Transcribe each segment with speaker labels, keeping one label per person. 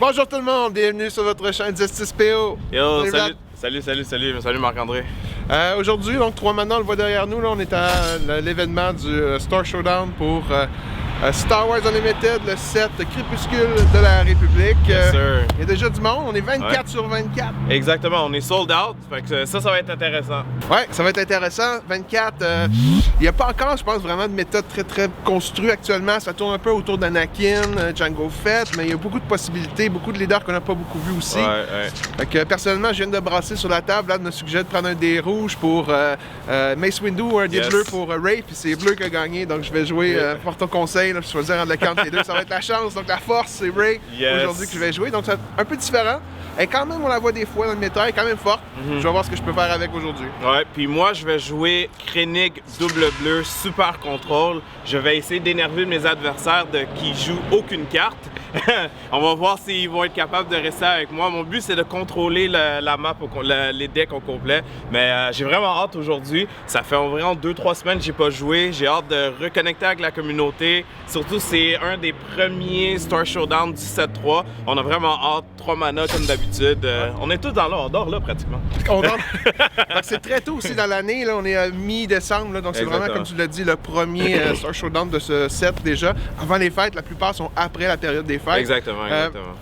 Speaker 1: Bonjour tout le monde, bienvenue sur votre chaîne Justice PO.
Speaker 2: Yo, salut Marc-André.
Speaker 1: Aujourd'hui, donc 3 maintenant, on le voit derrière nous, là, on est à l'événement du Star Showdown pour Star Wars Unlimited, le set Crépuscule de la République.
Speaker 2: Yes, sir.
Speaker 1: Il y a déjà du monde, on est 24
Speaker 2: Ouais.
Speaker 1: sur 24.
Speaker 2: Exactement, on est sold out, fait que ça va être intéressant.
Speaker 1: Ouais, ça va être intéressant. 24, il n'y a pas encore, je pense, vraiment de méthode très construite actuellement. Ça tourne un peu autour d'Anakin, Jango Fett, mais il y a beaucoup de possibilités, beaucoup de leaders qu'on n'a pas beaucoup vus aussi.
Speaker 2: Ouais.
Speaker 1: Fait que, personnellement, je viens de brasser sur la table, là, de me suggérer de prendre un dé rouge pour Mace Windu ou un dé
Speaker 2: Yes.
Speaker 1: bleu pour Rey, puis c'est bleu qui a gagné, donc je vais jouer pour ton conseil, là, je choisir entre le camp les deux. Ça va être la chance, donc la force, c'est Rey
Speaker 2: Yes.
Speaker 1: aujourd'hui que je vais jouer, donc c'est un peu différent. Et quand même, on la voit des fois dans le méta, elle est quand même forte. Je vais voir ce que je peux faire avec aujourd'hui.
Speaker 2: Ouais, puis moi je vais jouer Krennic double bleu, super contrôle. Je vais essayer d'énerver mes adversaires qui jouent aucune carte. On va voir s'ils vont être capables de rester avec moi. Mon but c'est de contrôler la map, les decks au complet. Mais j'ai vraiment hâte aujourd'hui. Ça fait environ 2-3 semaines que j'ai pas joué. J'ai hâte de reconnecter avec la communauté. Surtout c'est un des premiers Star Showdown du 7-3. On a vraiment hâte. 3 mana comme d'habitude. On est tous dans l'or, on dort là pratiquement.
Speaker 1: Donc c'est très tôt aussi dans l'année, là, on est à mi-décembre, là, donc c'est vraiment, comme tu l'as dit, le premier Star Showdown de ce set déjà. Avant les fêtes, la plupart sont après la période des fêtes.
Speaker 2: Exactement.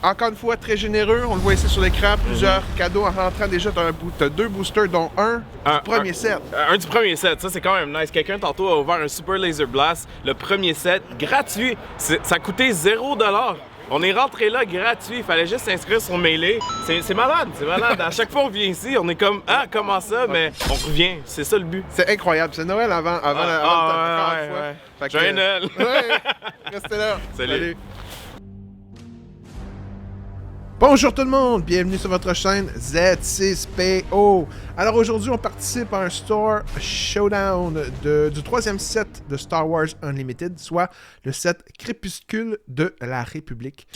Speaker 1: Encore une fois, très généreux, on le voit ici sur l'écran, plusieurs cadeaux en rentrant déjà. Tu as 2 boosters, dont un du premier set.
Speaker 2: Un du premier set, ça c'est quand même nice. Quelqu'un tantôt a ouvert un Super Laser Blast, le premier set, gratuit. Ça coûtait 0$. On est rentré là gratuit, il fallait juste s'inscrire sur Melee. C'est malade, c'est malade. À chaque fois on vient ici, on est comme ah comment ça, mais on revient, c'est ça le but.
Speaker 1: C'est incroyable, c'est Noël avant le temps,
Speaker 2: ouais.
Speaker 1: Fait que,
Speaker 2: Joyeux Noël.
Speaker 1: Ouais, restez là.
Speaker 2: Salut.
Speaker 1: Bonjour tout le monde, bienvenue sur votre chaîne Z6PO. Alors aujourd'hui, on participe à un Star Showdown du 3e set de Star Wars Unlimited, soit le set Crépuscule de la République.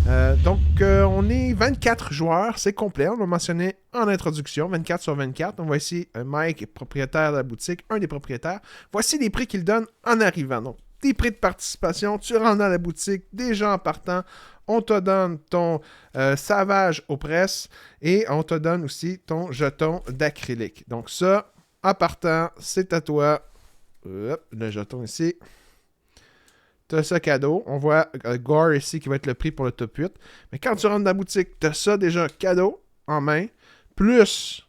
Speaker 1: On est 24 joueurs, c'est complet, on l'a mentionné en introduction, 24 sur 24. On voit ici Mike, propriétaire de la boutique, un des propriétaires. Voici les prix qu'il donne en arrivant. Donc, des prix de participation, tu rentres dans la boutique, déjà en partant, on te donne ton Savage aux presses et on te donne aussi ton jeton d'acrylique. Donc ça, en partant, c'est à toi. Hop, le jeton ici. Tu as ce cadeau. On voit Gore ici qui va être le prix pour le top 8. Mais quand tu rentres dans la boutique, tu as ça déjà cadeau en main, plus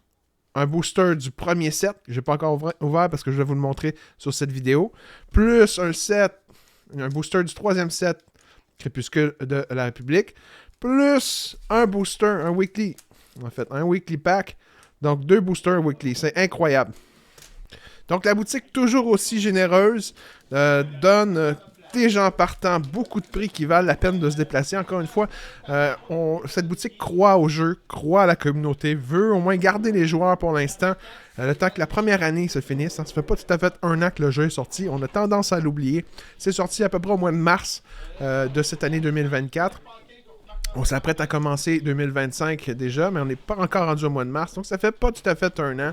Speaker 1: un booster du premier set, que je n'ai pas encore ouvert parce que je vais vous le montrer sur cette vidéo, plus un booster du 3e set, Crépuscule de la République, plus un booster, un weekly pack, donc 2 boosters weekly, c'est incroyable. Donc la boutique toujours aussi généreuse, donne déjà en partant beaucoup de prix qui valent la peine de se déplacer. Encore une fois, cette boutique croit au jeu, croit à la communauté, veut au moins garder les joueurs pour l'instant, le temps que la première année se finisse. Ça ne fait pas tout à fait un an que le jeu est sorti. On a tendance à l'oublier. C'est sorti à peu près au mois de mars de cette année 2024. On s'apprête à commencer 2025 déjà, mais on n'est pas encore rendu au mois de mars, donc ça fait pas tout à fait un an.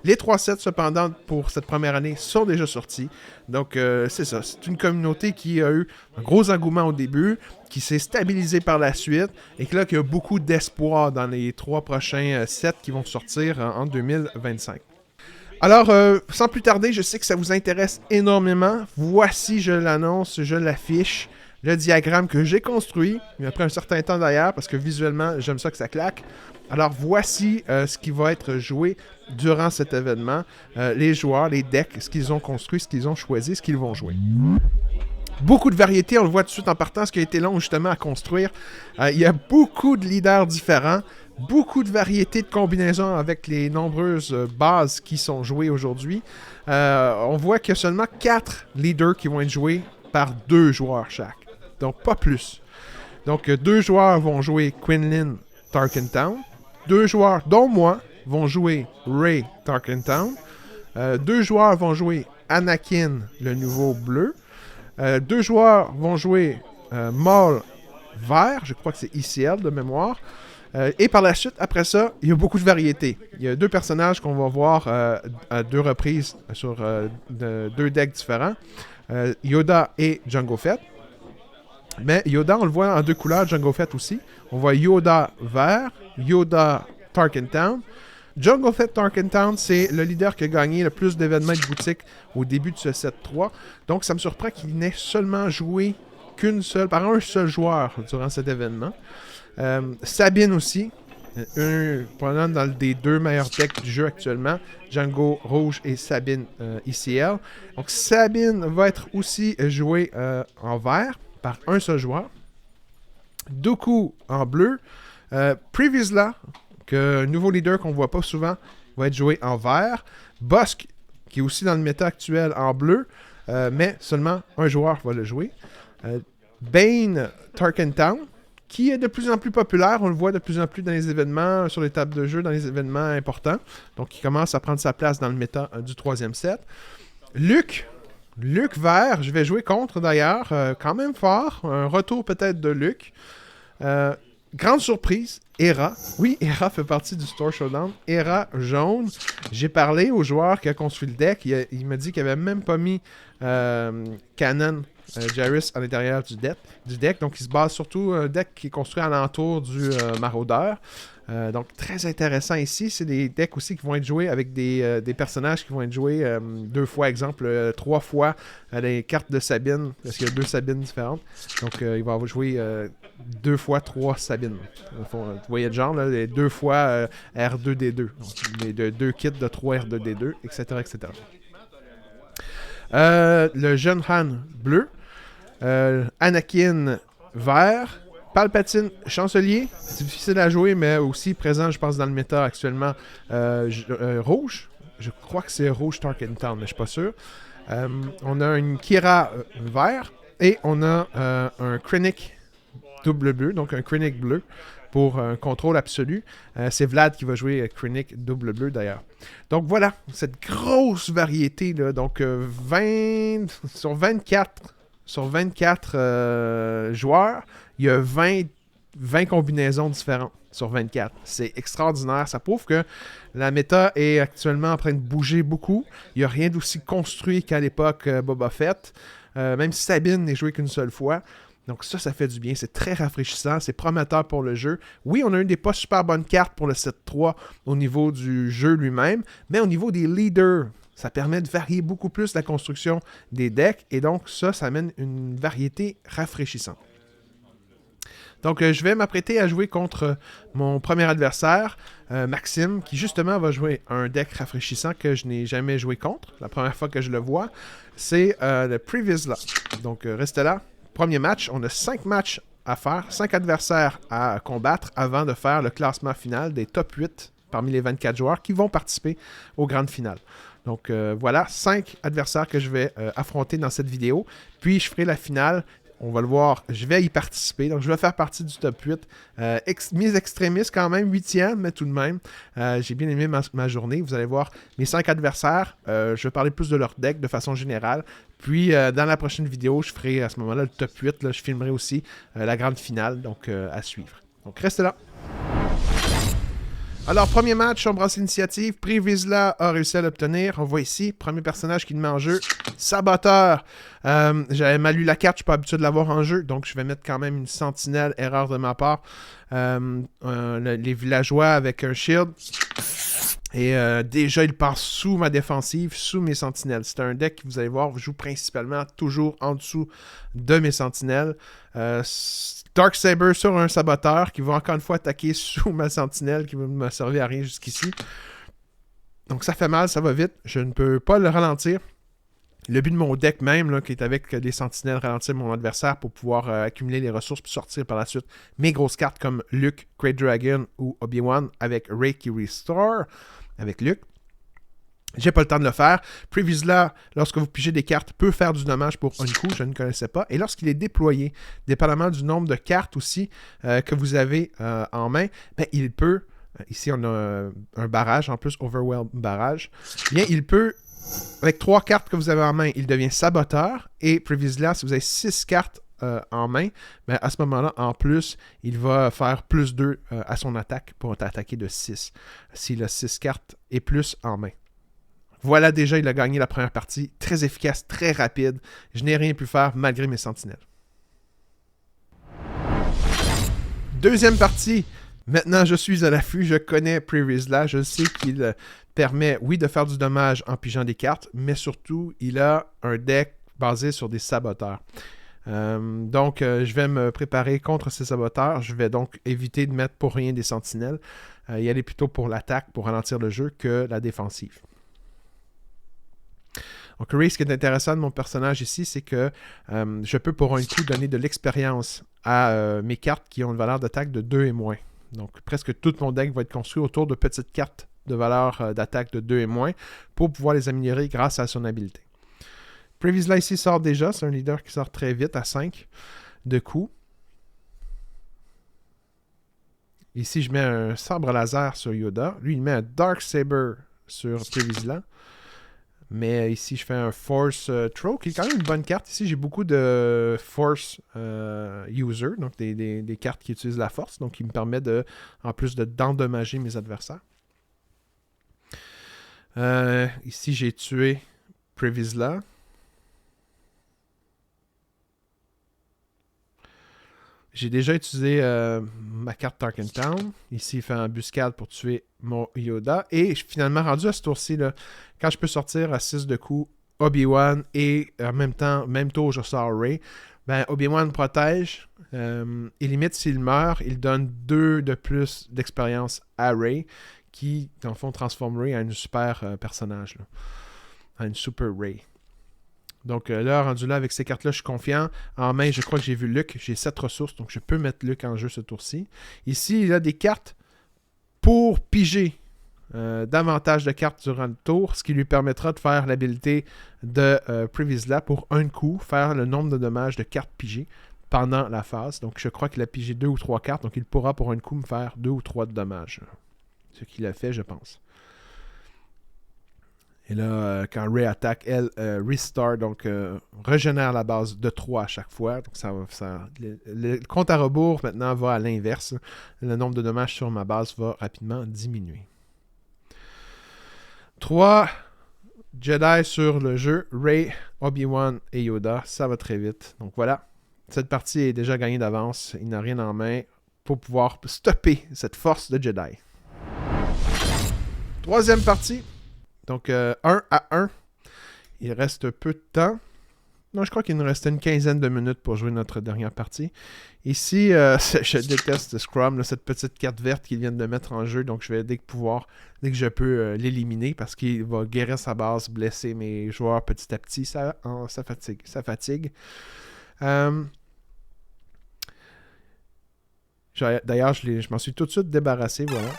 Speaker 1: Les 3 sets, cependant, pour cette première année, sont déjà sortis. Donc, c'est ça. C'est une communauté qui a eu un gros engouement au début, qui s'est stabilisée par la suite, et qui a beaucoup d'espoir dans les 3 prochains sets qui vont sortir en 2025. Alors, sans plus tarder, je sais que ça vous intéresse énormément. Voici, je l'annonce, je l'affiche. Le diagramme que j'ai construit, il a pris un certain temps d'ailleurs, parce que visuellement, j'aime ça que ça claque. Alors, voici ce qui va être joué durant cet événement. Les joueurs, les decks, ce qu'ils ont construit, ce qu'ils ont choisi, ce qu'ils vont jouer. Beaucoup de variétés, on le voit tout de suite en partant, ce qui a été long justement à construire. Il y a beaucoup de leaders différents, beaucoup de variétés de combinaisons avec les nombreuses bases qui sont jouées aujourd'hui. On voit qu'il y a seulement 4 leaders qui vont être joués par 2 joueurs chaque. Donc, pas plus. Donc, 2 joueurs vont jouer Quinlan Tarkentown. 2 joueurs, dont moi, vont jouer Rey Tarkentown. 2 joueurs vont jouer Anakin, le nouveau bleu. 2 joueurs vont jouer Maul vert. Je crois que c'est ICL de mémoire. Et par la suite, après ça, il y a beaucoup de variétés. Il y a 2 personnages qu'on va voir à 2 reprises sur 2 decks différents. Yoda et Jango Fett. Mais Yoda, on le voit en deux couleurs, Jungle Fett aussi. On voit Yoda vert, Yoda Tarkentown. Jungle Fett Tarkentown, c'est le leader qui a gagné le plus d'événements de boutique au début de ce set 3. Donc, ça me surprend qu'il n'ait seulement joué par un seul joueur durant cet événement. Sabine aussi, probablement dans des deux meilleurs decks du jeu actuellement, Django Rouge et Sabine ICL. Donc Sabine va être aussi jouée en vert par un seul joueur. Dooku en bleu. Previously, un nouveau leader qu'on ne voit pas souvent, va être joué en vert. Bossk, qui est aussi dans le méta actuel en bleu, mais seulement un joueur va le jouer. Bane Tarkentown, qui est de plus en plus populaire. On le voit de plus en plus dans les événements, sur les tables de jeu, dans les événements importants. Donc, il commence à prendre sa place dans le méta du troisième set. Luke vert, je vais jouer contre d'ailleurs, quand même fort. Un retour peut-être de Luke. Grande surprise, Hera. Oui, Hera fait partie du Store Showdown. Hera jaune. J'ai parlé au joueur qui a construit le deck. Il m'a dit qu'il n'avait même pas mis Cannon Jairus à l'intérieur du deck. Donc, il se base surtout un deck qui est construit alentour du Maraudeur. Donc, très intéressant ici. C'est des decks aussi qui vont être joués avec des personnages qui vont être joués deux fois, exemple, 3 fois les cartes de Sabine, parce qu'il y a 2 Sabines différentes. Donc, il va jouer 2 fois 3 Sabines. Vous voyez le genre, là, les 2 fois R2D2. Donc, les 2 kits de 3 R2D2, etc. etc. Le jeune Han bleu. Anakin vert. Palpatine chancelier. Difficile à jouer, mais aussi présent, je pense, dans le méta actuellement. Rouge. Je crois que c'est rouge Tarkentown, mais je suis pas sûr. On a une Kira vert. Et on a un Krennic double bleu. Donc un Krennic bleu pour un contrôle absolu. C'est Vlad qui va jouer Krennic double bleu d'ailleurs. Donc voilà, cette grosse variété là. Donc 20 sur 24 joueurs, il y a 20 combinaisons différentes sur 24. C'est extraordinaire. Ça prouve que la méta est actuellement en train de bouger beaucoup. Il n'y a rien d'aussi construit qu'à l'époque Boba Fett. Même si Sabine n'est jouée qu'une seule fois. Donc ça fait du bien. C'est très rafraîchissant. C'est prometteur pour le jeu. Oui, on a eu des pas super bonnes cartes pour le set 3 au niveau du jeu lui-même. Mais au niveau des leaders, ça permet de varier beaucoup plus la construction des decks. Et donc ça amène une variété rafraîchissante. Donc, je vais m'apprêter à jouer contre mon premier adversaire, Maxime, qui justement va jouer un deck rafraîchissant que je n'ai jamais joué contre. La première fois que je le vois, c'est le Previously. Donc, restez là. Premier match, on a 5 matchs à faire, 5 adversaires à combattre avant de faire le classement final des top 8 parmi les 24 joueurs qui vont participer aux grandes finales. Donc, voilà, 5 adversaires que je vais affronter dans cette vidéo. Puis, je ferai la finale. On va le voir, je vais y participer. Donc, je vais faire partie du top 8. Mes extrémistes quand même, 8e, mais tout de même. J'ai bien aimé ma journée. Vous allez voir mes 5 adversaires. Je vais parler plus de leur deck de façon générale. Puis, dans la prochaine vidéo, je ferai à ce moment-là le top 8. Là, je filmerai aussi la grande finale, donc à suivre. Donc, restez là. Alors, premier match, on brasse l'initiative. Previously a réussi à l'obtenir. On voit ici, premier personnage qui le met en jeu. Saboteur. J'avais mal lu la carte, je suis pas habitué de l'avoir en jeu. Donc, je vais mettre quand même une sentinelle, erreur de ma part. Les villageois avec un shield. Et déjà, il passe sous ma défensive, sous mes sentinelles. C'est un deck qui, vous allez voir, joue principalement toujours en dessous de mes sentinelles. Darksaber sur un saboteur qui va encore une fois attaquer sous ma sentinelle qui ne m'a servi à rien jusqu'ici. Donc ça fait mal, ça va vite. Je ne peux pas le ralentir. Le but de mon deck même, là, qui est avec des sentinelles, ralentir mon adversaire pour pouvoir accumuler les ressources pour sortir par la suite mes grosses cartes comme Luke, Great Dragon ou Obi-Wan avec Rey qui restore avec Luke. J'ai pas le temps de le faire. Previously, lorsque vous pigez des cartes, peut faire du dommage pour un coup, je ne connaissais pas. Et lorsqu'il est déployé, dépendamment du nombre de cartes aussi que vous avez en main, ben, il peut, ici on a un barrage, en plus Overwhelm barrage, bien il peut, avec 3 cartes que vous avez en main, il devient saboteur. Et Previously, si vous avez 6 cartes en main, ben à ce moment-là, en plus, il va faire plus 2 à son attaque pour attaquer de 6. S'il a 6 cartes et plus en main. Voilà, déjà, il a gagné la première partie. Très efficace, très rapide. Je n'ai rien pu faire malgré mes sentinelles. Deuxième partie. Maintenant, je suis à l'affût. Je connais Previsla. Je sais qu'il permet, oui, de faire du dommage en pigeant des cartes, mais surtout, il a un deck basé sur des saboteurs. Donc, je vais me préparer contre ces saboteurs. Je vais donc éviter de mettre pour rien des sentinelles. Y aller plutôt pour l'attaque, pour ralentir le jeu, que la défensive. Donc, ce qui est intéressant de mon personnage ici, c'est que je peux pour un coup donner de l'expérience à mes cartes qui ont une valeur d'attaque de 2 et moins. Donc, presque tout mon deck va être construit autour de petites cartes de valeur d'attaque de 2 et moins pour pouvoir les améliorer grâce à son habileté. Previsla ici sort déjà, c'est un leader qui sort très vite à 5 de coups. Ici, je mets un sabre laser sur Yoda. Lui, il met un Dark Saber sur Previsla. Mais ici, je fais un Force Throw, qui est quand même une bonne carte. Ici, j'ai beaucoup de Force User, donc des cartes qui utilisent la force, donc qui me permet en plus d'endommager mes adversaires. Ici, j'ai tué Previsla. J'ai déjà utilisé ma carte Tarkentown. Ici, il fait une embuscade pour tuer mon Yoda. Et je suis finalement rendu à ce tour-ci, là, quand je peux sortir à 6 de coups Obi-Wan et en même temps, même tour, je sors Rey. Ben, Obi-Wan protège. Et limite, s'il meurt, il donne 2 de plus d'expérience à Rey, qui, dans le fond, transforme Rey en une super personnage. Là. En une super Rey. Donc là, rendu là, avec ces cartes-là, je suis confiant. En main, je crois que j'ai vu Luke. J'ai 7 ressources, donc je peux mettre Luke en jeu ce tour-ci. Ici, il a des cartes pour piger davantage de cartes durant le tour, ce qui lui permettra de faire l'habilité de Previsla pour un coup, faire le nombre de dommages de cartes pigées pendant la phase. Donc je crois qu'il a pigé 2 ou 3 cartes, donc il pourra pour un coup me faire 2 ou 3 de dommages. Ce qu'il a fait, je pense. Et là, quand Rey attaque, elle restart, donc régénère la base de 3 à chaque fois. Donc le compte à rebours maintenant va à l'inverse. Le nombre de dommages sur ma base va rapidement diminuer. 3 Jedi sur le jeu. Rey, Obi-Wan et Yoda. Ça va très vite. Donc voilà. Cette partie est déjà gagnée d'avance. Il n'a rien en main pour pouvoir stopper cette force de Jedi. Troisième partie. Donc, 1 à 1. Il reste peu de temps. Non, je crois qu'il nous restait une quinzaine de minutes pour jouer notre dernière partie. Ici, je déteste Scrum, là, cette petite carte verte qu'ils viennent de mettre en jeu. Donc, je vais dès que je peux l'éliminer parce qu'il va guérir sa base, blesser mes joueurs petit à petit. Ça fatigue. D'ailleurs, je m'en suis tout de suite débarrassé. Voilà.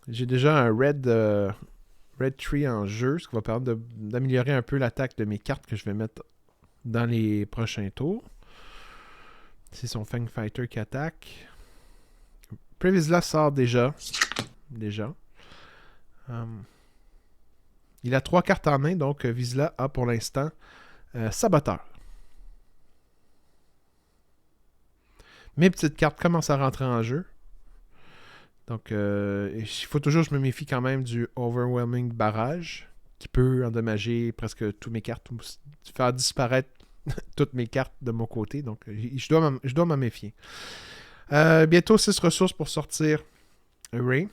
Speaker 1: J'ai déjà un Red Tree en jeu, ce qui va permettre d'améliorer un peu l'attaque de mes cartes que je vais mettre dans les prochains tours. C'est son Fang Fighter qui attaque. Previsla sort déjà. Il a 3 cartes en main, donc Vizsla a pour l'instant Saboteur. Mes petites cartes commencent à rentrer en jeu. Donc, il faut toujours que je me méfie quand même du Overwhelming Barrage, qui peut endommager presque toutes mes cartes, faire disparaître toutes mes cartes de mon côté. Donc, je dois m'en méfier. Bientôt 6 ressources pour sortir Rey.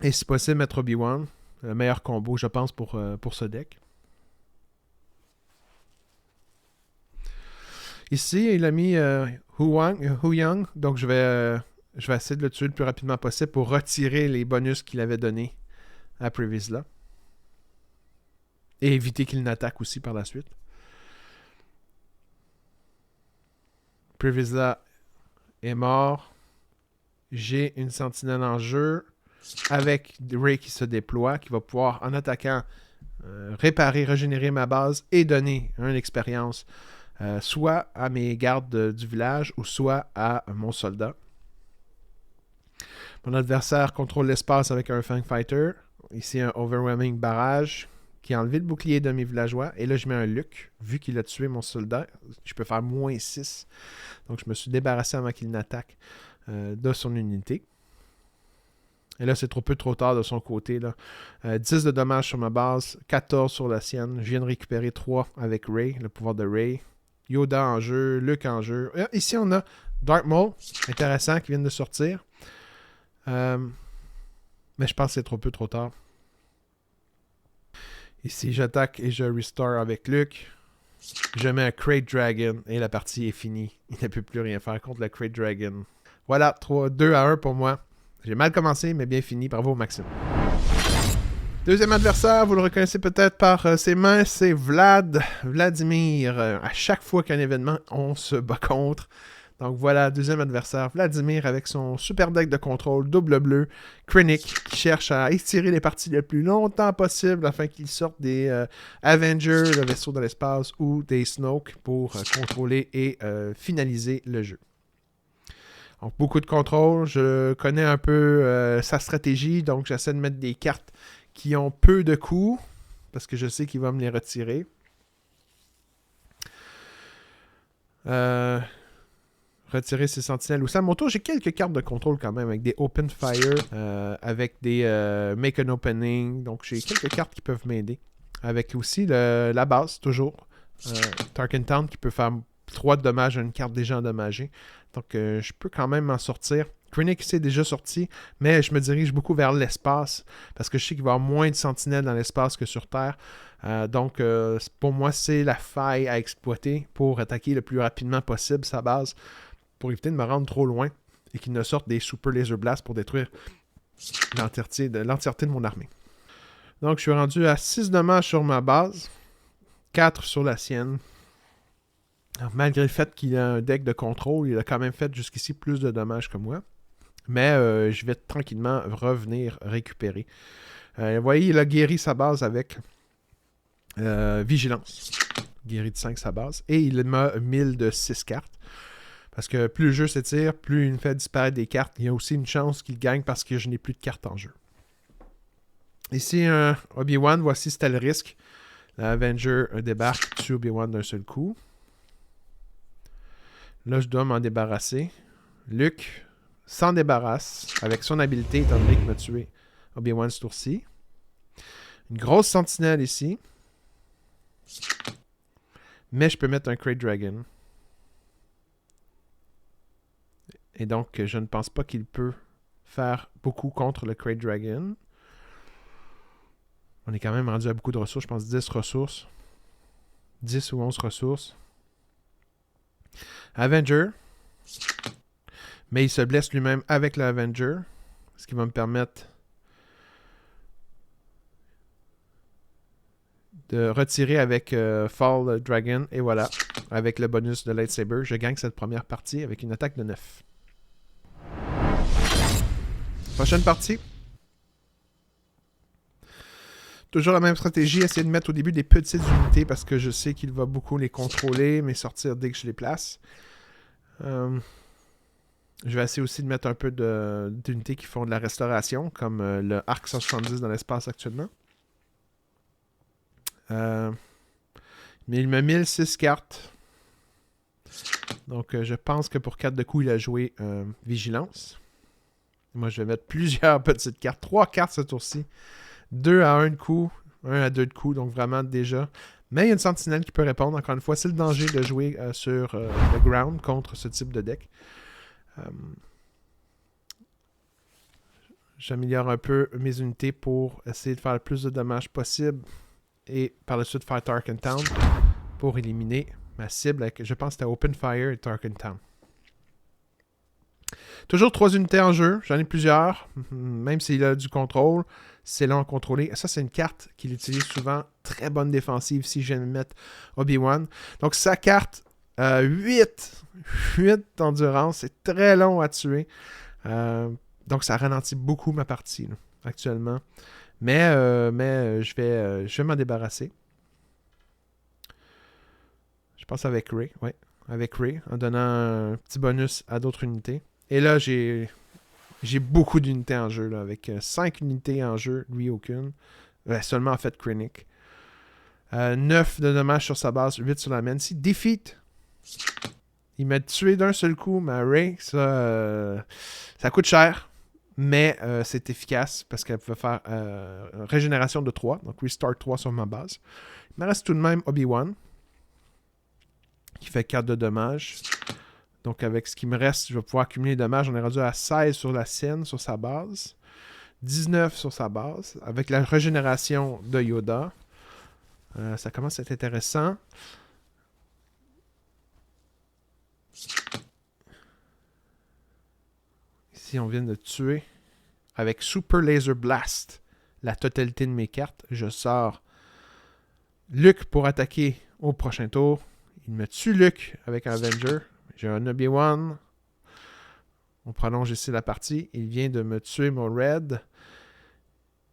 Speaker 1: Et si possible, mettre Obi-Wan. Le meilleur combo, je pense, pour ce deck. Ici, il a mis Hu Yang. Donc, je vais essayer de le tuer le plus rapidement possible pour retirer les bonus qu'il avait donnés à Previsla. Et éviter qu'il n'attaque aussi par la suite. Previsla est mort. J'ai une sentinelle en jeu avec Rey qui se déploie, qui va pouvoir, en attaquant, réparer, régénérer ma base et donner une expérience soit à mes gardes du village ou soit à mon soldat. Mon adversaire contrôle l'espace avec un Fang Fighter. Ici, un Overwhelming Barrage qui a enlevé le bouclier de mes villageois. Et là, je mets un Luke. Vu qu'il a tué mon soldat, je peux faire moins 6. Donc, je me suis débarrassé avant qu'il n'attaque de son unité. Et là, c'est trop tard de son côté. Là. 10 de dommages sur ma base, 14 sur la sienne. Je viens de récupérer 3 avec Rey, le pouvoir de Rey. Yoda en jeu, Luke en jeu. Ici, on a Darth Maul, intéressant, qui vient de sortir. Mais je pense que c'est trop peu, trop tard. Ici, j'attaque et je restore avec Luke. Je mets un Crate Dragon et la partie est finie. Il ne peut plus rien faire contre le Crate Dragon. Voilà, 2-1 pour moi. J'ai mal commencé, mais bien fini. Bravo, Maxime. Deuxième adversaire, vous le reconnaissez peut-être par ses mains, c'est Vladimir. À chaque fois qu'un événement, on se bat contre. Donc voilà, deuxième adversaire, Vladimir avec son super deck de contrôle double bleu, Krennic, qui cherche à étirer les parties le plus longtemps possible afin qu'il sorte des Avengers, le vaisseau de l'espace, ou des Snoke pour contrôler et finaliser le jeu. Donc beaucoup de contrôle, je connais un peu sa stratégie, donc j'essaie de mettre des cartes qui ont peu de coups, parce que je sais qu'il va me les retirer. Retirer ses sentinelles aussi. À mon tour, j'ai quelques cartes de contrôle quand même, avec des Open Fire, avec des Make an Opening. Donc, j'ai quelques cartes qui peuvent m'aider. Avec aussi la base, toujours. Tarkin Town qui peut faire 3 de dommages à une carte déjà endommagée. Donc, je peux quand même m'en sortir. Krennic c'est déjà sorti, mais je me dirige beaucoup vers l'espace, parce que je sais qu'il va y avoir moins de sentinelles dans l'espace que sur Terre. Donc, pour moi, c'est la faille à exploiter pour attaquer le plus rapidement possible sa base, pour éviter de me rendre trop loin et qu'il ne sorte des Super Laser Blast pour détruire l'entièreté de mon armée. Donc, je suis rendu à 6 dommages sur ma base, 4 sur la sienne. Alors, malgré le fait qu'il a un deck de contrôle, il a quand même fait jusqu'ici plus de dommages que moi. Mais je vais tranquillement revenir récupérer. Vous voyez, il a guéri sa base avec Vigilance. Guéri de 5 sa base. Et il m'a 1000 de 6 cartes. Parce que plus le jeu s'étire, plus il me fait disparaître des cartes. Il y a aussi une chance qu'il gagne parce que je n'ai plus de cartes en jeu. Ici, un Obi-Wan, voici c'était le risque. L'Avenger débarque, tue Obi-Wan d'un seul coup. Là, je dois m'en débarrasser. Luke s'en débarrasse avec son habileté, étant donné qu'il m'a tué Obi-Wan ce tour-ci. Une grosse sentinelle ici. Mais je peux mettre un Crate Dragon. Et donc, je ne pense pas qu'il peut faire beaucoup contre le Crate Dragon. On est quand même rendu à beaucoup de ressources. Je pense 10 ressources. 10 ou 11 ressources. Avenger. Mais il se blesse lui-même avec l'Avenger. Ce qui va me permettre de retirer avec Fall Dragon. Et voilà. Avec le bonus de Lightsaber, je gagne cette première partie avec une attaque de 9. Prochaine partie. Toujours la même stratégie, essayer de mettre au début des petites unités parce que je sais qu'il va beaucoup les contrôler, mais sortir dès que je les place. Je vais essayer aussi de mettre un peu d'unités qui font de la restauration, comme le Arc 170 dans l'espace actuellement. Mais il me 1006 cartes. Donc je pense que pour 4 de coups, il a joué Vigilance. Moi, je vais mettre plusieurs petites cartes. 3 cartes ce tour-ci. 2 à 1 de coup. 1 à 2 de coup. Donc vraiment déjà. Mais il y a une sentinelle qui peut répondre. Encore une fois, c'est le danger de jouer sur le ground contre ce type de deck. J'améliore un peu mes unités pour essayer de faire le plus de dommages possible. Et par la suite faire Tarkin Town pour éliminer ma cible avec, je pense que c'était Open Fire et Tarkin Town. Toujours 3 unités en jeu. J'en ai plusieurs. Même s'il a du contrôle, c'est long à contrôler. Ça, c'est une carte qu'il utilise souvent. Très bonne défensive si je viens de mettre Obi-Wan. Donc, sa carte, 8 d'endurance. C'est très long à tuer. Donc, ça ralentit beaucoup ma partie là, actuellement. Mais je vais m'en débarrasser. Je pense avec Rey. Oui, avec Rey. En donnant un petit bonus à d'autres unités. Et là, j'ai beaucoup d'unités en jeu, là, avec 5 unités en jeu, lui aucune. Seulement en fait Krennic. 9 de dommages sur sa base, 8 sur la mienne. Si Defeat, il m'a tué d'un seul coup, mais Rey, ça coûte cher, mais c'est efficace parce qu'elle peut faire régénération de 3, donc Restart 3 sur ma base. Il me reste tout de même Obi-Wan. qui fait 4 de dommages. Donc avec ce qui me reste, je vais pouvoir accumuler les dommages. On est rendu à 16 sur la sienne, sur sa base. 19 sur sa base. Avec la régénération de Yoda. Ça commence à être intéressant. Ici, on vient de tuer avec Super Laser Blast la totalité de mes cartes. Je sors Luke pour attaquer au prochain tour. Il me tue Luke avec un Avenger. J'ai un Obi-Wan. On prolonge ici la partie. Il vient de me tuer mon Red.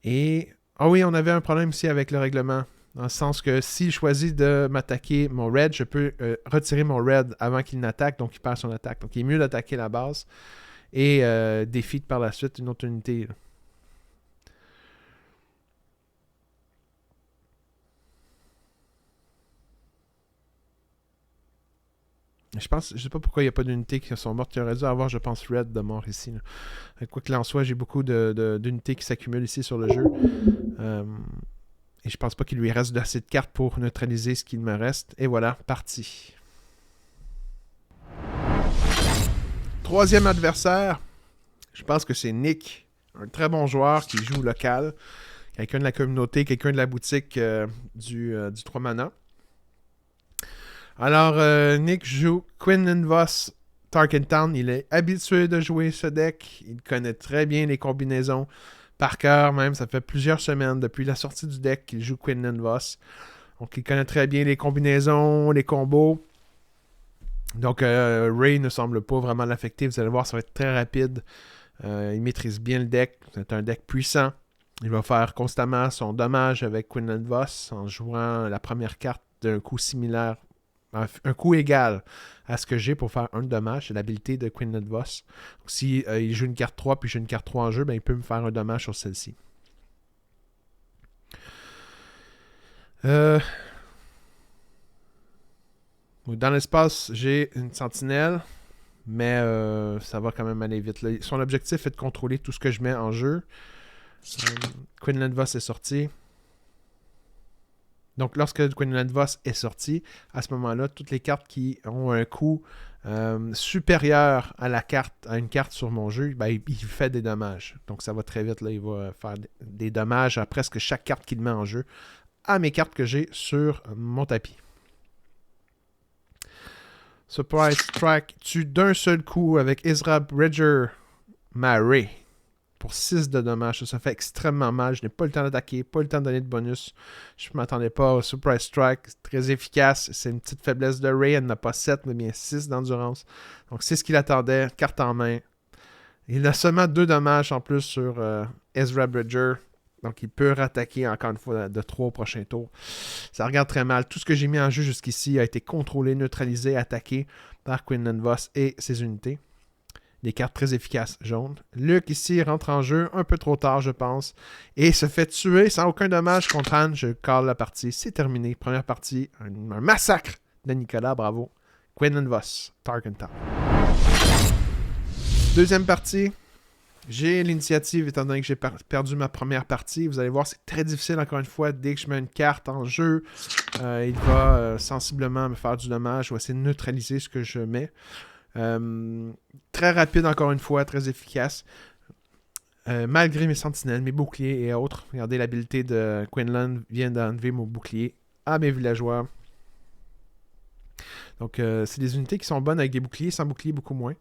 Speaker 1: Et... Ah oui, on avait un problème ici avec le règlement. Dans le sens que s'il choisit de m'attaquer mon Red, je peux retirer mon Red avant qu'il n'attaque, donc il perd son attaque. Donc il est mieux d'attaquer la base et défeat par la suite une autre unité. Là. Je sais pas pourquoi il n'y a pas d'unités qui sont mortes. Il aurait dû avoir, je pense, Red de mort ici. Là. Quoi qu'il en soit, j'ai beaucoup d'unités qui s'accumulent ici sur le jeu. Et je pense pas qu'il lui reste assez de cartes pour neutraliser ce qu'il me reste. Et voilà, parti. Troisième adversaire. Je pense que c'est Nick. Un très bon joueur qui joue local. Quelqu'un de la communauté, quelqu'un de la boutique du 3 mana. Alors, Nick joue Quinlan Voss Tarkin Town. Il est habitué de jouer ce deck. Il connaît très bien les combinaisons. Par cœur même, ça fait plusieurs semaines depuis la sortie du deck qu'il joue Quinlan Voss. Donc il connaît très bien les combinaisons, les combos. Donc Ray ne semble pas vraiment l'affecter. Vous allez voir, ça va être très rapide. Il maîtrise bien le deck. C'est un deck puissant. Il va faire constamment son dommage avec Quinlan Voss en jouant la première carte d'un coup similaire. Un coup égal à ce que j'ai pour faire un dommage, c'est l'habilité de Quinlan Voss. Donc, si il joue une carte 3 puis j'ai une carte 3 en jeu, ben, il peut me faire un dommage sur celle-ci. Dans l'espace, j'ai une sentinelle, mais ça va quand même aller vite. Là. Son objectif est de contrôler tout ce que je mets en jeu. Quinlan Voss est sorti. Donc, lorsque Quinlan Voss est sorti, à ce moment-là, toutes les cartes qui ont un coût supérieur à une carte sur mon jeu, ben, il fait des dommages. Donc, ça va très vite. Là, il va faire des dommages à presque chaque carte qu'il met en jeu à mes cartes que j'ai sur mon tapis. Surprise Strike tue d'un seul coup avec Ezra Bridger Mare. Pour 6 de dommages. Ça fait extrêmement mal. Je n'ai pas le temps d'attaquer, pas le temps de donner de bonus. Je ne m'attendais pas au Surprise Strike. C'est très efficace. C'est une petite faiblesse de Ray. Elle n'a pas 7, mais bien 6 d'endurance. Donc c'est ce qu'il attendait. Carte en main. Il a seulement 2 dommages en plus sur Ezra Bridger. Donc il peut rattaquer encore une fois de 3 au prochain tour. Ça regarde très mal. Tout ce que j'ai mis en jeu jusqu'ici a été contrôlé, neutralisé, attaqué par Quinlan Voss et ses unités. Des cartes très efficaces jaunes. Luke ici rentre en jeu un peu trop tard, je pense. Et se fait tuer sans aucun dommage contre Anne. Je cale la partie. C'est terminé. Première partie. Un massacre de Nicolas. Bravo. Quinlan Voss. Tarkin Town. Deuxième partie. J'ai l'initiative étant donné que j'ai perdu ma première partie. Vous allez voir, c'est très difficile encore une fois. Dès que je mets une carte en jeu, il va sensiblement me faire du dommage. Je vais essayer de neutraliser ce que je mets. Très rapide encore une fois, très efficace. Malgré mes sentinelles, mes boucliers et autres. Regardez, l'habilité de Quinlan vient d'enlever mon bouclier à mes villageois. Donc c'est des unités qui sont bonnes avec des boucliers, sans bouclier beaucoup moins.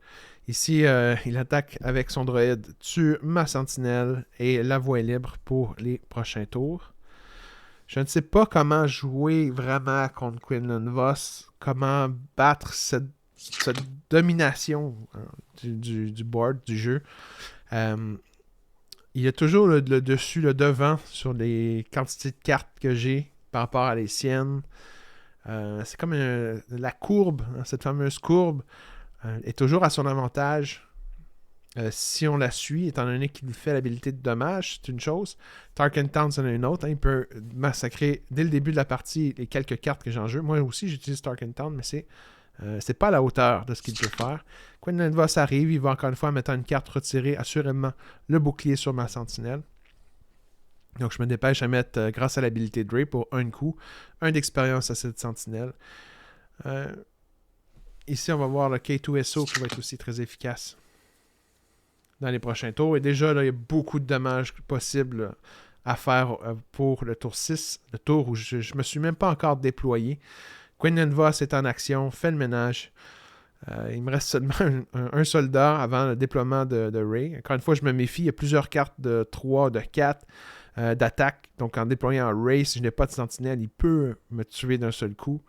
Speaker 1: Ici, il attaque avec son droïde, tue ma sentinelle et la voie est libre pour les prochains tours. Je ne sais pas comment jouer vraiment contre Quinlan Voss, comment battre cette domination du board, du jeu. Il y a toujours le dessus, le devant sur les quantités de cartes que j'ai par rapport à les siennes. C'est comme la courbe, cette fameuse courbe est toujours à son avantage si on la suit, étant donné qu'il fait l'habilité de dommage, c'est une chose. Tarkin Town, c'en est une autre. Il peut massacrer dès le début de la partie les quelques cartes que j'ai en jeu. Moi aussi, j'utilise Tarkin Town, mais c'est pas à la hauteur de ce qu'il peut faire. Quinlan Voss arrive, il va encore une fois mettre une carte retirée, assurément le bouclier sur ma sentinelle. Donc je me dépêche à mettre, grâce à l'habilité de Ray, pour un coup, un d'expérience à cette sentinelle. ici, on va voir le K2SO qui va être aussi très efficace dans les prochains tours. Et déjà, là, il y a beaucoup de dommages possibles à faire pour le tour 6, le tour où je ne me suis même pas encore déployé. Quinlan Voss est en action, fait le ménage. Il me reste seulement un soldat avant le déploiement de Ray. Encore une fois, je me méfie. Il y a plusieurs cartes de 3, de 4 d'attaque. Donc, en déployant Ray, si je n'ai pas de sentinelle, il peut me tuer d'un seul coup.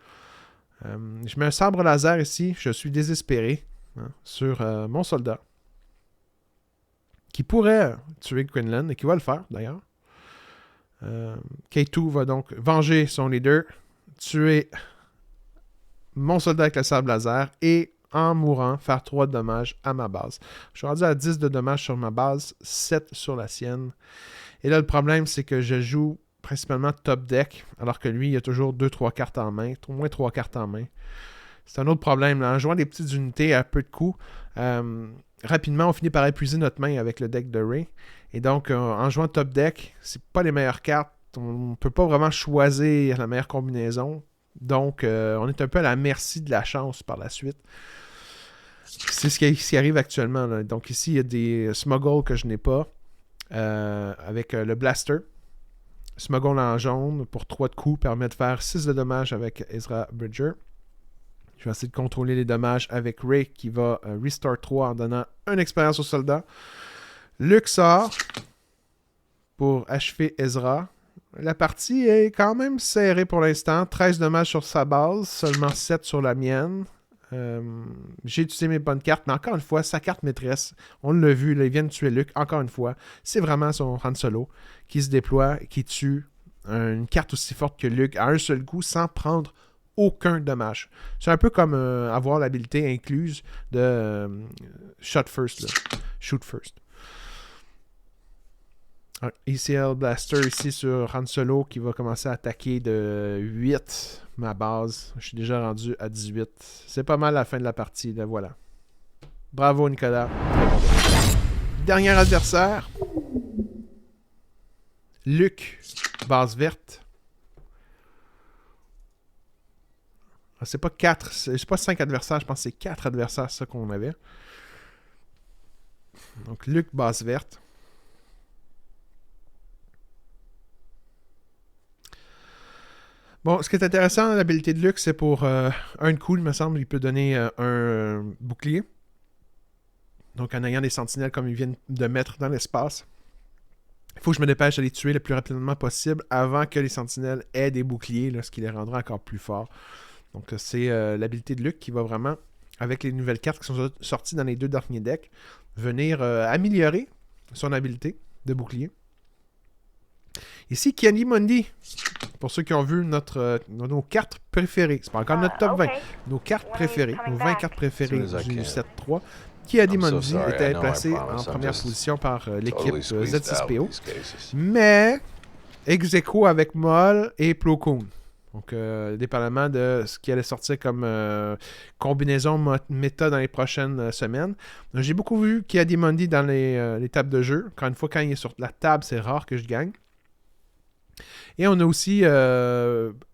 Speaker 1: Je mets un sabre laser ici. Je suis désespéré sur mon soldat. Qui pourrait tuer Quinlan et qui va le faire d'ailleurs. K2 va donc venger son leader, tuer mon soldat avec le sabre laser et en mourant, faire 3 de dommages à ma base. Je suis rendu à 10 de dommages sur ma base, 7 sur la sienne. Et là, le problème, c'est que je joue principalement top deck, alors que lui, il a toujours 2-3 cartes en main, au moins 3 cartes en main. C'est un autre problème. Là. En jouant des petites unités à peu de coups, rapidement, on finit par épuiser notre main avec le deck de Ray. Et donc, en jouant top deck, c'est pas les meilleures cartes. On ne peut pas vraiment choisir la meilleure combinaison. Donc, on est un peu à la merci de la chance par la suite. C'est ce qui arrive actuellement. Là. Donc, ici, il y a des Smuggles que je n'ai pas. Avec le Blaster. Smuggle en jaune pour 3 de coups permet de faire 6 de dommages avec Ezra Bridger. Je vais essayer de contrôler les dommages avec Ray qui va Restore 3 en donnant une expérience au soldat. Luke sort pour achever Ezra. La partie est quand même serrée pour l'instant. 13 dommages sur sa base, seulement 7 sur la mienne. J'ai utilisé mes bonnes cartes, mais encore une fois, sa carte maîtresse, on l'a vu, là, il vient de tuer Luke, encore une fois, c'est vraiment son Han Solo qui se déploie, qui tue une carte aussi forte que Luke à un seul coup sans prendre aucun dommage. C'est un peu comme avoir l'habilité incluse de Shoot First. Un ECL Blaster ici sur Han Solo qui va commencer à attaquer de 8 ma base. Je suis déjà rendu à 18. C'est pas mal la fin de la partie. Là, voilà. Bravo Nicolas. Dernier adversaire. Luke, base verte. C'est pas 4, c'est pas 5 adversaires, je pense que c'est 4 adversaires, ça qu'on avait. Donc Luke, base verte. Bon, ce qui est intéressant dans l'habilité de Luke, c'est pour un coup, il me semble, il peut donner un bouclier. Donc en ayant des sentinelles comme ils viennent de mettre dans l'espace. Il faut que je me dépêche de les tuer le plus rapidement possible avant que les sentinelles aient des boucliers, là, ce qui les rendra encore plus forts. Donc c'est l'habilité de Luke qui va vraiment, avec les nouvelles cartes qui sont sorties dans les 2 derniers decks, venir améliorer son habilité de bouclier. Ici, Ki-Adi-Mundi. Pour ceux qui ont vu nos cartes préférées. C'est pas encore notre top 20. Nos cartes préférées. Nos 20 cartes préférées du 7-3. Ki-Adi-Mundi était placé en première position par l'équipe Z6PO. Mais, ex-aequo avec Moll et Plo Koon. Donc, dépendamment de ce qui allait sortir comme combinaison méta dans les prochaines semaines. Donc, j'ai beaucoup vu Ki-Adi-Mundi dans les tables de jeu. Encore une fois, quand il est sur la table, c'est rare que je gagne. Et on a aussi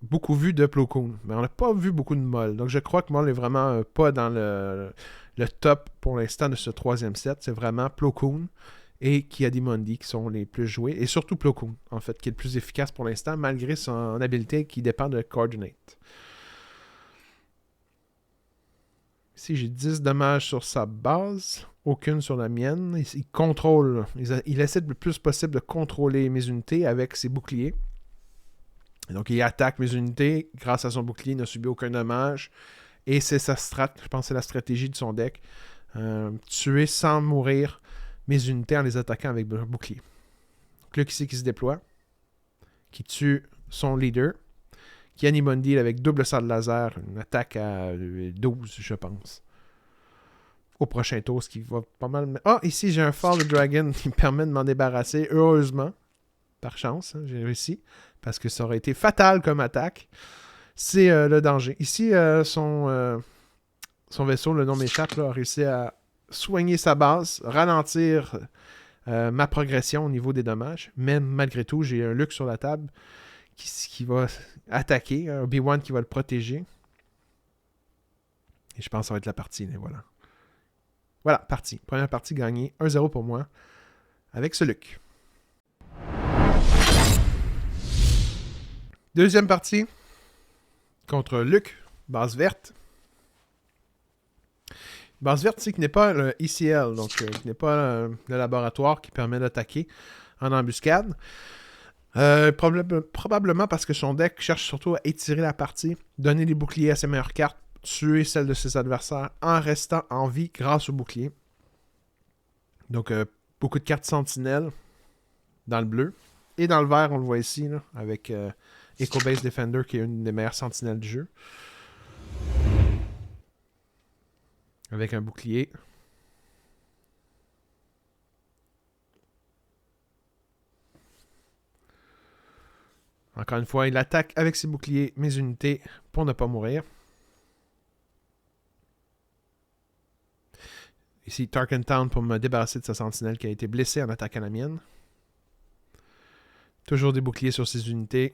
Speaker 1: beaucoup vu de Plo Koon, mais on n'a pas vu beaucoup de Moll. Donc je crois que Moll n'est vraiment pas dans le top pour l'instant de ce 3e set. C'est vraiment Plo Koon et Ki-Adi-Mundi qui sont les plus joués. Et surtout Plo Koon, en fait, qui est le plus efficace pour l'instant, malgré son habilité qui dépend de Coordinate. Ici, j'ai 10 dommages sur sa base, aucune sur la mienne. Il contrôle, il essaie le plus possible de contrôler mes unités avec ses boucliers. Donc, il attaque mes unités. Grâce à son bouclier, il n'a subi aucun dommage. Et c'est sa strat, je pense que c'est la stratégie de son deck. Tuer sans mourir mes unités en les attaquant avec un bouclier. Donc, là, qui se déploie, qui tue son leader. Ki-Adi-Mundi avec double sabre laser, une attaque à 12, je pense. Au prochain tour, ce qui va pas mal... Ah, ici, j'ai un Fall of Dragon qui me permet de m'en débarrasser, heureusement. Par chance, hein, j'ai réussi. Parce que ça aurait été fatal comme attaque. C'est le danger. Ici, son vaisseau, le nom m'échappe, là, a réussi à soigner sa base, ralentir ma progression au niveau des dommages. Mais malgré tout, j'ai un Luke sur la table qui va attaquer. Un Obi-Wan qui va le protéger. Et je pense que ça va être la partie. Et voilà. Voilà, partie. Première partie gagnée. 1-0 pour moi. Avec ce Luc. Deuxième partie. Contre Luc. Base verte. Base verte, c'est qui n'est pas le ECL. Donc, qui n'est pas le laboratoire qui permet d'attaquer en embuscade. Probablement parce que son deck cherche surtout à étirer la partie, donner des boucliers à ses meilleures cartes, tuer celles de ses adversaires en restant en vie grâce aux boucliers. Donc, beaucoup de cartes sentinelles dans le bleu. Et dans le vert, on le voit ici, là, avec Echo Base Defender, qui est une des meilleures sentinelles du jeu. Avec un bouclier. Encore une fois, il attaque avec ses boucliers mes unités pour ne pas mourir. Ici, Tarkentown pour me débarrasser de sa sentinelle qui a été blessée en attaquant la mienne. Toujours des boucliers sur ses unités.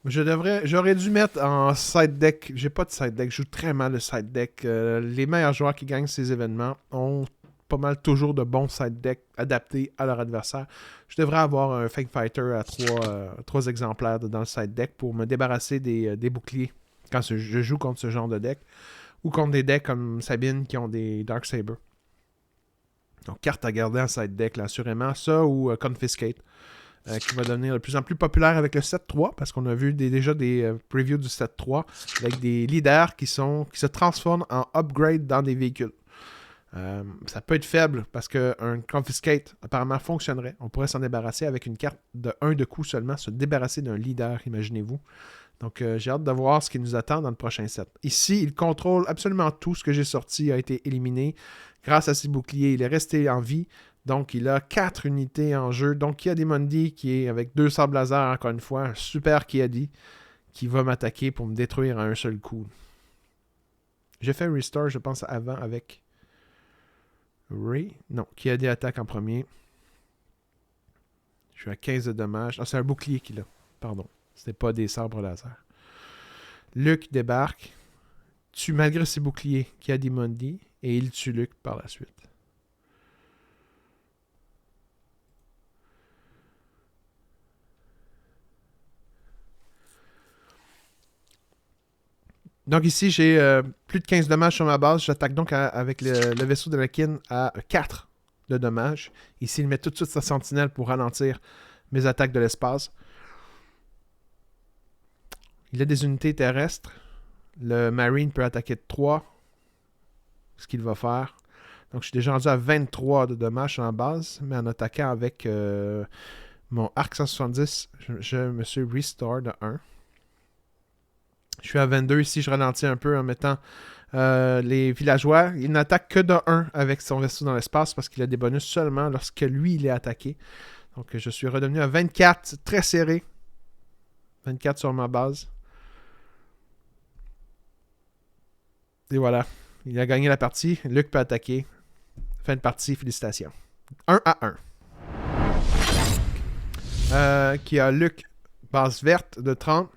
Speaker 1: J'aurais dû mettre en side deck. J'ai pas de side deck. Je joue très mal le side deck. Les meilleurs joueurs qui gagnent ces événements ont pas mal toujours de bons side decks adaptés à leur adversaire. Je devrais avoir un Fake Fighter à 3 exemplaires dans le side deck pour me débarrasser des boucliers quand je joue contre ce genre de deck. Ou contre des decks comme Sabine qui ont des Dark Saber. Donc, carte à garder en side deck, là, assurément. Ça ou Confiscate, qui va devenir de plus en plus populaire avec le 7-3, parce qu'on a vu déjà des previews du 7-3 avec des leaders qui se transforment en upgrade dans des véhicules. Ça peut être faible parce qu'un Confiscate apparemment fonctionnerait. On pourrait s'en débarrasser avec une carte de 1 de coup seulement, se débarrasser d'un leader, imaginez-vous. Donc, j'ai hâte de voir ce qui nous attend dans le prochain set. Ici, il contrôle absolument tout. Ce que j'ai sorti a été éliminé. Grâce à ses boucliers, il est resté en vie. Donc, il a 4 unités en jeu. Donc, il y a des Mundi qui est avec 2 sables laser, encore une fois. Un super Kiadi qui va m'attaquer pour me détruire à un seul coup. J'ai fait Restore, je pense, avant avec Ray. Non, Kiadi attaque en premier. Je suis à 15 de dommages. Ah, c'est un bouclier qu'il a. Pardon. C'était pas des sabres laser. Luc débarque, tue malgré ses boucliers Kiadi Mundi, et il tue Luc par la suite. Donc ici, j'ai plus de 15 dommages sur ma base. J'attaque donc avec le vaisseau de Lakin à 4 de dommages. Ici, il met tout de suite sa sentinelle pour ralentir mes attaques de l'espace. Il a des unités terrestres. Le Marine peut attaquer de 3. Ce qu'il va faire. Donc, je suis déjà rendu à 23 de dommages en base. Mais en attaquant avec mon arc 170, je me suis restore de 1. Je suis à 22. Ici, je ralentis un peu en mettant les villageois. Il n'attaque que de 1 avec son vaisseau dans l'espace parce qu'il a des bonus seulement lorsque lui, il est attaqué. Donc, je suis redevenu à 24. Très serré. 24 sur ma base. Et voilà. Il a gagné la partie. Luc peut attaquer. Fin de partie. Félicitations. 1-1. Qui a Luc, base verte de 30.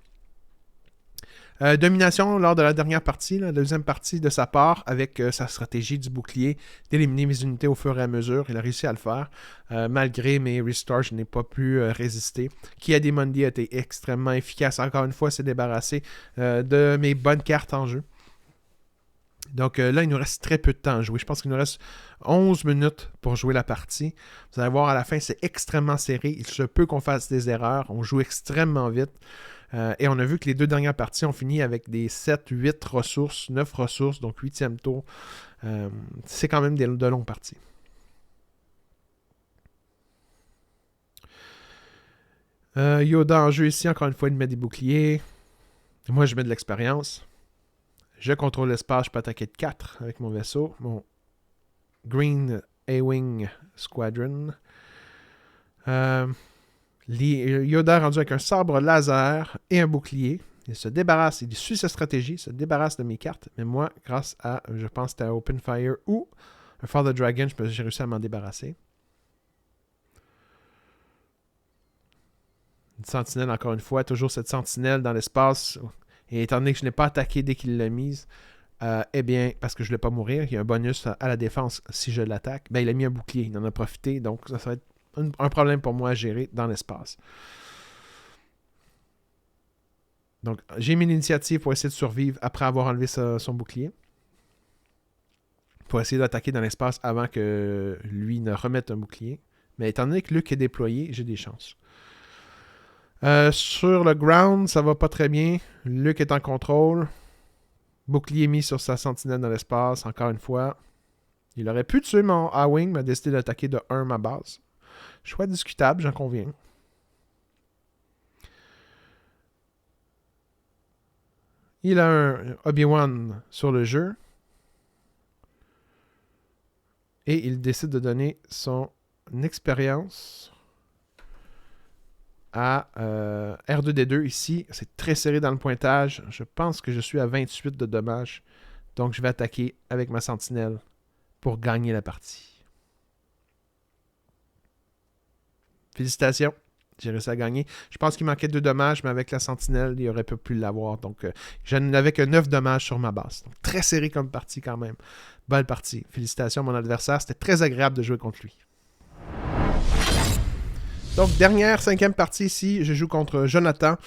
Speaker 1: Domination lors de la dernière partie, la deuxième partie de sa part, avec sa stratégie du bouclier, d'éliminer mes unités au fur et à mesure. Il a réussi à le faire. Malgré mes restores, je n'ai pas pu résister. Kiadi Mundi a été extrêmement efficace. Encore une fois, s'est débarrassé de mes bonnes cartes en jeu. Donc là, il nous reste très peu de temps à jouer. Je pense qu'il nous reste 11 minutes pour jouer la partie. Vous allez voir, à la fin, c'est extrêmement serré. Il se peut qu'on fasse des erreurs. On joue extrêmement vite. Et on a vu que les 2 dernières parties ont fini avec des 7, 8 ressources, 9 ressources, donc 8e tour. C'est quand même de longues parties. Yoda en jeu ici, encore une fois, il met des boucliers. Moi, je mets de l'expérience. Je contrôle l'espace, je peux attaquer de 4 avec mon vaisseau. Mon Green A-Wing Squadron. Yoda rendu avec un sabre laser et un bouclier. Il se débarrasse, il suit sa stratégie, il se débarrasse de mes cartes. Mais moi, grâce à, je pense que c'était Open Fire ou un Father Dragon, j'ai réussi à m'en débarrasser. Une sentinelle, encore une fois, toujours cette sentinelle dans l'espace Et étant donné que je n'ai pas attaqué dès qu'il l'a mise, eh bien, parce que je ne voulais pas mourir, il y a un bonus à la défense si je l'attaque. Ben, il a mis un bouclier, il en a profité, donc ça va être un problème pour moi à gérer dans l'espace. Donc, j'ai mis l'initiative pour essayer de survivre après avoir enlevé son bouclier. Pour essayer d'attaquer dans l'espace avant que lui ne remette un bouclier. Mais étant donné que Luke est déployé, j'ai des chances. Sur le ground, ça va pas très bien. Luke est en contrôle. Bouclier mis sur sa sentinelle dans l'espace, encore une fois. Il aurait pu tuer mon A-Wing, mais a décidé d'attaquer de 1 ma base. Choix discutable, j'en conviens. Il a un Obi-Wan sur le jeu. Et il décide de donner son expérience à R2D2 ici. C'est très serré dans le pointage. Je pense que je suis à 28 de dommages. Donc je vais attaquer avec ma sentinelle pour gagner la partie. Félicitations. J'ai réussi à gagner. Je pense qu'il manquait 2 dommages, mais avec la sentinelle, il aurait pu l'avoir. Donc, je n'avais que 9 dommages sur ma base. Donc, très serré comme partie quand même. Belle partie. Félicitations à mon adversaire. C'était très agréable de jouer contre lui. Donc, dernière, 5e partie ici. Je joue contre Jonathan,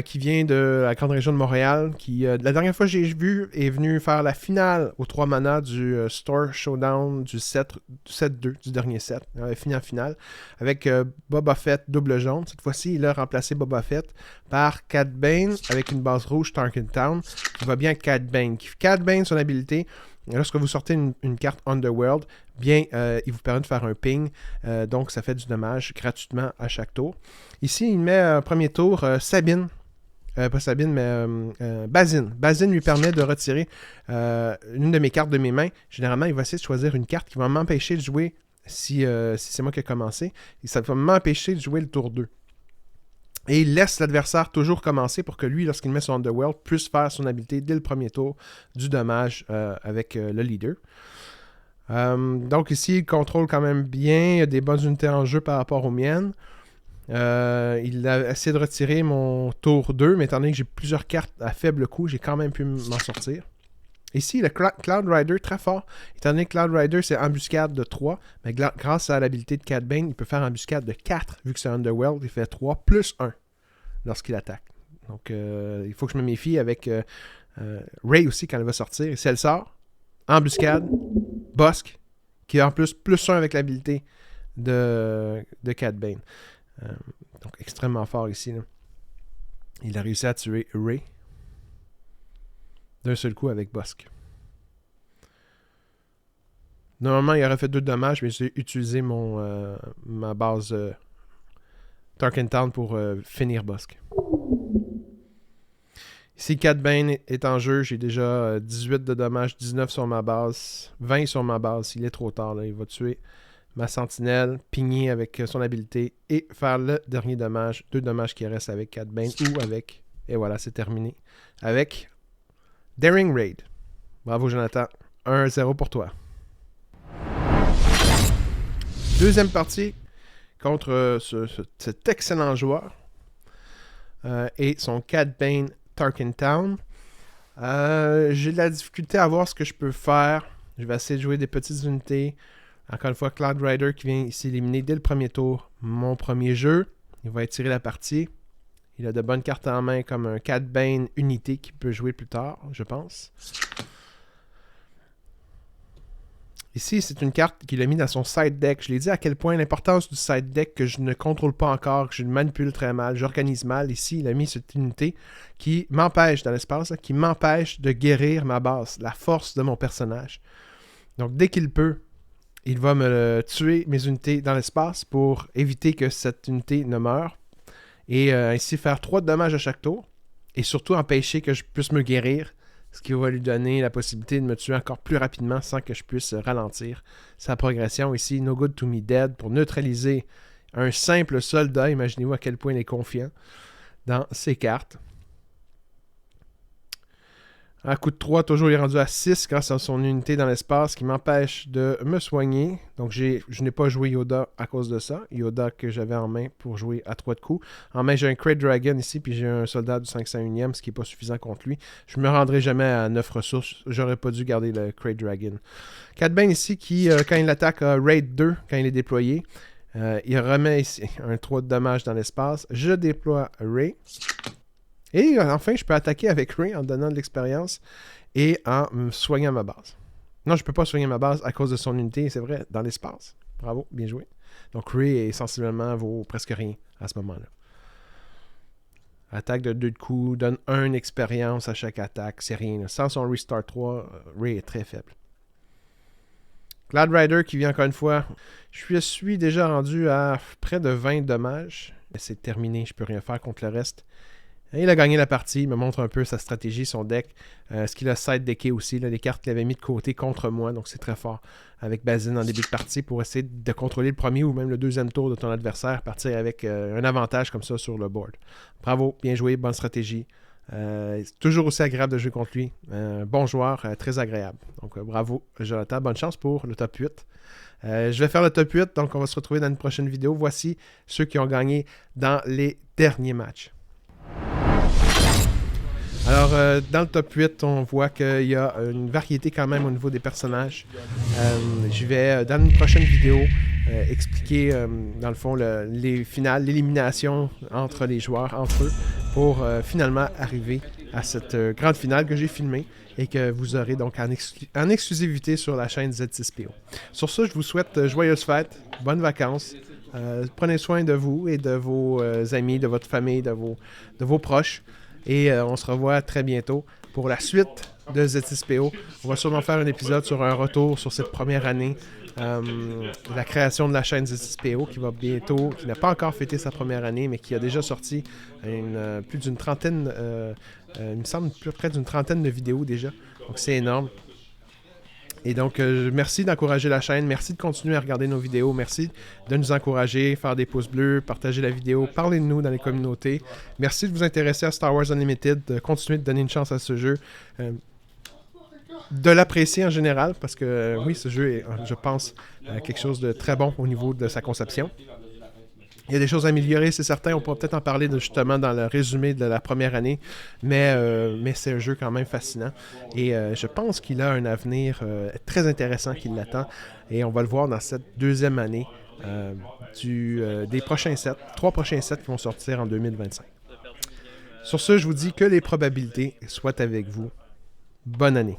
Speaker 1: qui vient de la grande région de Montréal, qui, la dernière fois que j'ai vu, est venu faire la finale aux 3 manas du Store Showdown du 7-2, du dernier set. Il avait fini en finale avec Boba Fett double jaune. Cette fois-ci, il a remplacé Boba Fett par Cad Bane avec une base rouge Tarkin Town, qui va bien Cad Bane. Cad Bane, son habilité, lorsque vous sortez une carte Underworld, bien, il vous permet de faire un ping. Donc, ça fait du dommage gratuitement à chaque tour. Ici, il met premier tour Sabine. Pas Sabine, mais Bazine. Bazine lui permet de retirer une de mes cartes de mes mains. Généralement, il va essayer de choisir une carte qui va m'empêcher de jouer si c'est moi qui ai commencé. Et ça va m'empêcher de jouer le tour 2. Et il laisse l'adversaire toujours commencer pour que lui, lorsqu'il met son Underworld, puisse faire son habilité dès le premier tour du dommage avec le leader. Donc ici, il contrôle quand même bien. Il y a des bonnes unités en jeu par rapport aux miennes. Il a essayé de retirer mon tour 2, mais étant donné que j'ai plusieurs cartes à faible coût, j'ai quand même pu m'en sortir. Ici, le Cloud Rider, très fort. Étant donné que Cloud Rider, c'est embuscade de 3, mais grâce à l'habilité de Cad Bane, il peut faire embuscade de 4, vu que c'est Underworld, il fait 3 plus 1 lorsqu'il attaque. Donc, il faut que je me méfie avec Rey aussi quand elle va sortir. Et si elle sort, embuscade, Bossk, qui a en plus 1 avec l'habilité de Cad Bane. Donc, extrêmement fort ici. Là. Il a réussi à tuer Rey d'un seul coup avec Bossk. Normalement, il aurait fait 2 dommages, mais j'ai utilisé ma base Tarkin Town pour finir Bossk. Ici, Cad Bane est en jeu. J'ai déjà 18 de dommages, 19 sur ma base, 20 sur ma base. Il est trop tard. Là. Il va tuer ma sentinelle, pigner avec son habilité et faire le dernier dommage. 2 dommages qui restent avec Cad Bane ou avec... Et voilà, c'est terminé. Avec Daring Raid. Bravo, Jonathan. 1-0 pour toi. Deuxième partie contre cet excellent joueur et son Cad Bane Tarkin Town. J'ai de la difficulté à voir ce que je peux faire. Je vais essayer de jouer des petites unités. Encore une fois, Cloud Rider qui vient ici éliminer dès le premier tour mon premier jeu. Il va étirer la partie. Il a de bonnes cartes en main comme un Cad Bane unité qui peut jouer plus tard, je pense. Ici, c'est une carte qu'il a mis dans son side deck. Je l'ai dit à quel point l'importance du side deck que je ne contrôle pas encore, que je manipule très mal, j'organise mal. Ici, il a mis cette unité qui m'empêche dans l'espace, qui m'empêche de guérir ma base, la force de mon personnage. Donc, dès qu'il peut, il va me tuer mes unités dans l'espace pour éviter que cette unité ne meure. Et ainsi faire 3 dommages à chaque tour. Et surtout empêcher que je puisse me guérir. Ce qui va lui donner la possibilité de me tuer encore plus rapidement sans que je puisse ralentir sa progression. Ici, No Good to Me Dead pour neutraliser un simple soldat. Imaginez-vous à quel point il est confiant dans ses cartes. À coup de 3, toujours il est rendu à 6 grâce à son unité dans l'espace qui m'empêche de me soigner. Donc je n'ai pas joué Yoda à cause de ça. Yoda que j'avais en main pour jouer à 3 de coups. En main, j'ai un Crate Dragon ici, puis j'ai un soldat du 501e, ce qui n'est pas suffisant contre lui. Je ne me rendrai jamais à 9 ressources. J'aurais pas dû garder le Crate Dragon. Cad Bane ici qui, quand il attaque, a Raid 2 quand il est déployé. Il remet ici un 3 de dommages dans l'espace. Je déploie Ray. Et enfin, je peux attaquer avec Ray en donnant de l'expérience et en me soignant ma base. Non, je ne peux pas soigner ma base à cause de son unité, c'est vrai, dans l'espace. Bravo, bien joué. Donc Ray, sensiblement, vaut presque rien à ce moment-là. Attaque de 2 de coups, donne 1 expérience à chaque attaque, c'est rien. Sans son Restart 3, Ray est très faible. Cloud Rider qui vient encore une fois. Je suis déjà rendu à près de 20 dommages. C'est terminé, je ne peux rien faire contre le reste. Et il a gagné la partie, il me montre un peu sa stratégie, son deck, ce qu'il a side decké aussi, là, les cartes qu'il avait mis de côté contre moi, donc c'est très fort avec Bazin en début de partie pour essayer de contrôler le premier ou même le deuxième tour de ton adversaire, partir avec un avantage comme ça sur le board. Bravo, bien joué, bonne stratégie. C'est toujours aussi agréable de jouer contre lui. Bon joueur, très agréable. Donc bravo Jonathan, bonne chance pour le top 8. Je vais faire le top 8, donc on va se retrouver dans une prochaine vidéo. Voici ceux qui ont gagné dans les derniers matchs. Alors, dans le top 8, on voit qu'il y a une variété quand même au niveau des personnages. Je vais, dans une prochaine vidéo, expliquer, dans le fond, les finales, l'élimination entre les joueurs, entre eux, pour finalement arriver à cette grande finale que j'ai filmée et que vous aurez donc en exclusivité sur la chaîne Z6PO. Sur ce, je vous souhaite joyeuses fêtes, bonnes vacances. Prenez soin de vous et de vos amis, de votre famille, de vos proches. Et on se revoit très bientôt pour la suite de Z6PO. On va sûrement faire un épisode sur un retour sur cette première année, la création de la chaîne Z6PO qui n'a pas encore fêté sa première année, mais qui a déjà sorti plus d'une trentaine, il me semble près d'une trentaine de vidéos déjà. Donc c'est énorme. Et donc, merci d'encourager la chaîne, merci de continuer à regarder nos vidéos, merci de nous encourager, faire des pouces bleus, partager la vidéo, parlez de nous dans les communautés. Merci de vous intéresser à Star Wars Unlimited, de continuer de donner une chance à ce jeu, de l'apprécier en général, parce que oui, ce jeu est, je pense, quelque chose de très bon au niveau de sa conception. Il y a des choses à améliorer, c'est certain. On pourra peut-être en parler justement dans le résumé de la première année. Mais c'est un jeu quand même fascinant. Et je pense qu'il a un avenir très intéressant qui l'attend. Et on va le voir dans cette deuxième année des prochains sets. 3 prochains sets qui vont sortir en 2025. Sur ce, je vous dis que les probabilités soient avec vous. Bonne année.